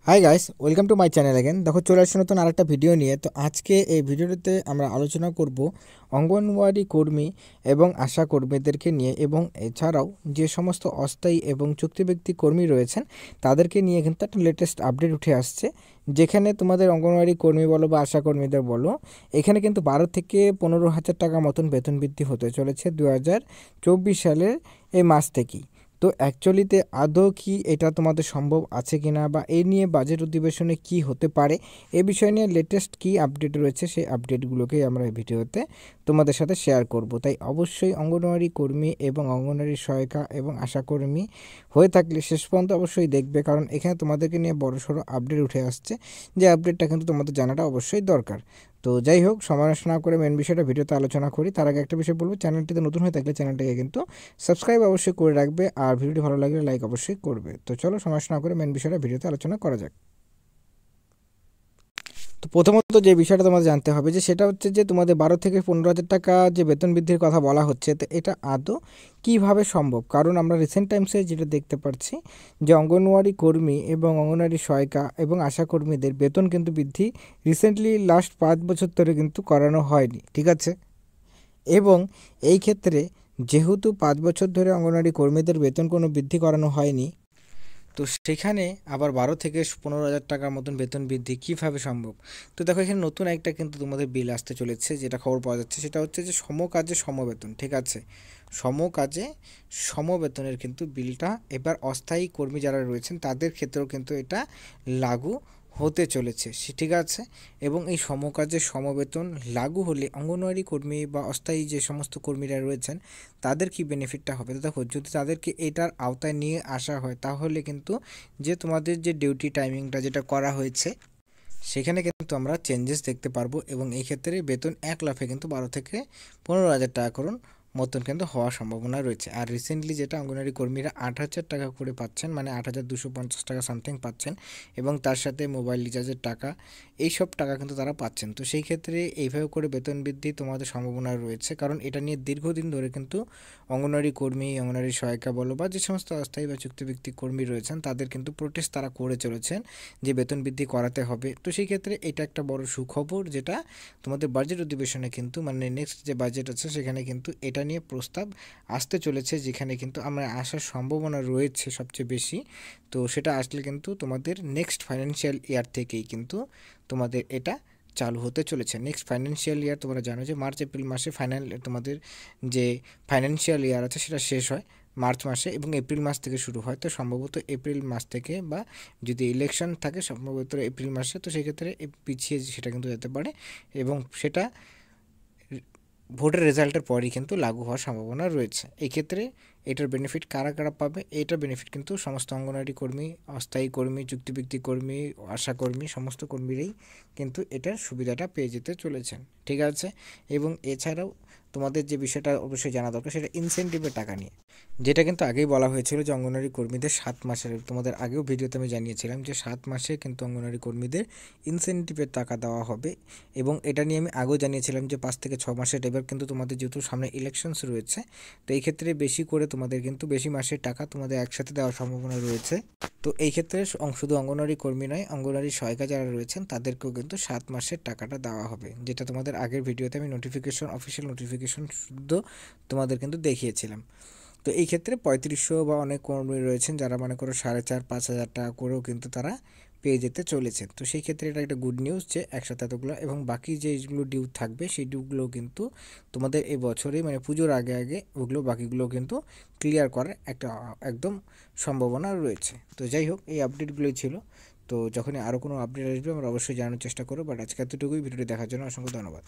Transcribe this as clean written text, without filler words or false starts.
Hi guys, welcome to my channel again. দেখো চলে আসছে নতুন আরেকটা ভিডিও নিয়ে। তো আজকে এই ভিডিওতে আমরা আলোচনা করব অঙ্গনওয়াড়ি কর্মী এবং আশা কর্মীদেরকে নিয়ে, এবং এছাড়াও যে সমস্ত অস্থায়ী এবং চুক্তিভিত্তিক কর্মী রয়েছেন তাদেরকে নিয়ে কিন্তু একটা লেটেস্ট আপডেট উঠে আসছে, যেখানে তোমাদের অঙ্গনওয়াড়ি কর্মী বলো বা আশা কর্মীদের বলো, এখানে কিন্তু 12 থেকে 15 হাজার টাকা মতন বেতন বৃদ্ধি হতে চলেছে 2024 সালের এই মাস থেকেই। তো অ্যাকচুয়ালিতে আদৌ কি এটা তোমাদের সম্ভব আছে কিনা, বা এই নিয়ে বাজেট অধিবেশনে কি হতে পারে, এ বিষয় নিয়ে লেটেস্ট কি আপডেট রয়েছে সেই আপডেটগুলোকেই আমরা এই ভিডিওতে তোমাদের সাথে শেয়ার করব। তাই অবশ্যই অঙ্গনওয়াড়ি কর্মী এবং অঙ্গনওয়াড়ি সহায়িকা এবং আশাকর্মী হয়ে থাকলে শেষ পর্যন্ত অবশ্যই দেখবে, কারণ এখানে তোমাদেরকে নিয়ে বড়সড় আপডেট উঠে আসছে, যে আপডেটটা কিন্তু তোমাদের জানাটা অবশ্যই দরকার। তো যাই হোক, সময় নষ্ট না করে মেন বিষয়টা ভিডিওতে আলোচনা করি। তার আগে একটা বিষয় বলবো, চ্যানেলটিতে নতুন হয়ে থাকলে চ্যানেলটাকে কিন্তু সাবস্ক্রাইব অবশ্যই করে রাখবে, আর ভিডিওটি ভালো লাগলে লাইক অবশ্যই করবে। তো চলো সময় নষ্ট না করে মেন বিষয়টা ভিডিওতে আলোচনা করা যাক। তো প্রথমত যে বিষয়টা তোমাদের জানতে হবে, যে সেটা হচ্ছে যে তোমাদের 12 থেকে 15 হাজার টাকা যে বেতন বৃদ্ধির কথা বলা হচ্ছে, তো এটা আদৌ কীভাবে সম্ভব? কারণ আমরা রিসেন্ট টাইমসে যেটা দেখতে পাচ্ছি, যে অঙ্গনওয়াড়ি কর্মী এবং অঙ্গনওয়াড়ি সহায়িকা এবং আশা কর্মীদের বেতন কিন্তু বৃদ্ধি রিসেন্টলি লাস্ট 5 বছর ধরে কিন্তু করানো হয়নি, ঠিক আছে? এবং এই ক্ষেত্রে যেহেতু 5 বছর ধরে অঙ্গনওয়াড়ি কর্মীদের বেতন কোনো বৃদ্ধি করানো হয়নি, তো সেখানে আবার 12 থেকে 15 হাজার টাকার মতন বেতন বৃদ্ধি কীভাবে সম্ভব? তো দেখো, এখানে নতুন একটা কিন্তু তোমাদের বিল আসতে চলেছে, যেটা খবর পাওয়া যাচ্ছে, সেটা হচ্ছে যে সমকাজে সমবেতন, ঠিক আছে? সমকাজে সমবেতনের কিন্তু বিলটা এবার অস্থায়ী কর্মী যারা রয়েছেন তাদের ক্ষেত্রেও কিন্তু এটা লাগু হতে চলেছে, ঠিক আছে? এবং এই সমকাজে সমবেতন লাগু হলে অঙ্গনওয়াড়ি কর্মী বা অস্থায়ী যে সমস্ত কর্মীরা রয়েছেন তাদের কি বেনিফিটটা হবে? তো দেখো, যদি তাদেরকে এটার আওতায় নিয়ে আসা হয়, তাহলে কিন্তু যে তোমাদের যে ডিউটি টাইমিংটা যেটা করা হয়েছে সেখানে কিন্তু আমরা চেঞ্জেস দেখতে পারবো, এবং এই ক্ষেত্রে বেতন এক লাফে কিন্তু 12 থেকে 15 হাজার টাকা করুন মতন কিন্তু হওয়ার সম্ভাবনা রয়েছে। আর রিসেন্টলি যেটা অঙ্গনওয়াড়ি কর্মীরা 8,000 টাকা করে পাচ্ছেন, মানে 8,250 টাকা সামথিং পাচ্ছেন, এবং তার সাথে মোবাইল রিচার্জের টাকা, এইসব টাকা কিন্তু তারা পাচ্ছেন। তো সেই ক্ষেত্রে এইভাবে করে বেতন বৃদ্ধি তোমাদের সম্ভাবনা রয়েছে, কারণ এটা নিয়ে দীর্ঘদিন ধরে কিন্তু অঙ্গনওয়াড়ি কর্মী, অঙ্গনওয়াড়ি সহায়িকা বলো বা যে সমস্ত অস্থায়ী বা চুক্তিভিত্তিক কর্মী রয়েছেন তাদের কিন্তু প্রোটেস্ট তারা করে চলেছেন যে বেতন বৃদ্ধি করাতে হবে। তো সেই ক্ষেত্রে এটা একটা বড় সুখবর, যেটা তোমাদের বাজেট অধিবেশনে কিন্তু, মানে নেক্সট যে বাজেট আছে সেখানে কিন্তু এটা নিয়ে প্রস্তাব আসতে চলেছে, যেখানে কিন্তু আমরা আসার সম্ভাবনা রয়েছে সবচেয়ে বেশি। তো সেটা আসলে কিন্তু তোমাদের নেক্সট ফাইন্যান্সিয়াল ইয়ার থেকেই কিন্তু তোমাদের এটা চালু হতে চলেছে। নেক্সট ফাইন্যান্সিয়াল ইয়ার তোমরা জানো যে মার্চ এপ্রিল মাসে ফাইনাল তোমাদের যে ফাইন্যান্সিয়াল ইয়ার আছে সেটা শেষ হয় মার্চ মাসে, এবং এপ্রিল মাস থেকে শুরু হয়। তো সম্ভবত এপ্রিল মাস থেকে, বা যদি ইলেকশন থাকে সম্ভবত এপ্রিল মাসে, তো সেক্ষেত্রে পিছিয়ে সেটা কিন্তু যেতে পারে, এবং সেটা ভোটের রেজাল্টের পরই কিন্তু লাগু হওয়ার সম্ভাবনা রয়েছে। এই ক্ষেত্রে এটার বেনিফিট কারা কারা পাবে? এটার বেনিফিট কিন্তু সমস্ত অঙ্গনওয়াড়ি কর্মী, অস্থায়ী কর্মী, চুক্তিভিত্তিক কর্মী, আশা কর্মী, সমস্ত কর্মীরাই কিন্তু এটার সুবিধাটা পেয়ে যেতে চলেছেন, ঠিক আছে? এবং এছাড়াও তোমাদের যে বিষয়টা অবশ্যই জানা দরকার, সেটা ইনসেন্টিভের টাকা নিয়ে, যেটা কিন্তু আগেই বলা হয়েছিল যে অঙ্গনওয়াড়ি কর্মীদের 7 মাসের, তোমাদের আগেও ভিডিওতে আমি জানিয়েছিলাম যে 7 মাসে কিন্তু অঙ্গনওয়াড়ি কর্মীদের ইনসেন্টিভের টাকা দেওয়া হবে, এবং এটা নিয়ে আমি আগেও জানিয়েছিলাম যে 5 থেকে 6 মাসের। এবার কিন্তু তোমাদের যেহেতু সামনে ইলেকশনস রয়েছে, তো এই ক্ষেত্রে বেশি করে তোমাদের কিন্তু বেশি মাসের টাকা তোমাদের একসাথে দেওয়ার সম্ভাবনা রয়েছে। তো এই ক্ষেত্রে শুধু অঙ্গনওয়াড়ি কর্মী নয়, অঙ্গনওয়াড়ি সহায়িকা যারা রয়েছেন তাদেরকেও কিন্তু 7 মাসের টাকাটা দেওয়া হবে, যেটা তোমাদের আগের ভিডিওতে আমি নোটিফিকেশন, অফিসিয়াল নোটিফিকেশন শুদ্ধ তোমাদের কিন্তু দেখিয়েছিলাম। তো এই ক্ষেত্রে 3500 বা অনেক কর্মী রয়েছেন যারা মনে করো 4,500-5,000 টাকা করেও কিন্তু তারা পেয়ে যেতে চলেছে। তো সেই ক্ষেত্রে এটা একটা গুড নিউজ যে একসাথে এতগুলো, এবং বাকি যেগুলো ডিউ থাকবে সেই ডিউগুলো কিন্তু তোমাদের এই বছরেই, মানে পুজোর আগে আগে ওগুলো বাকিগুলো কিন্তু ক্লিয়ার করার একটা একদম সম্ভাবনা রয়েছে। তো যাই হোক, এই আপডেটগুলোই ছিল। তো যখনই আরও কোনো আপডেট আসবে আমরা অবশ্যই জানানোর চেষ্টা করবো, বাট আজকে এতটুকুই। ভিডিওটি দেখার জন্য অসংখ্য ধন্যবাদ।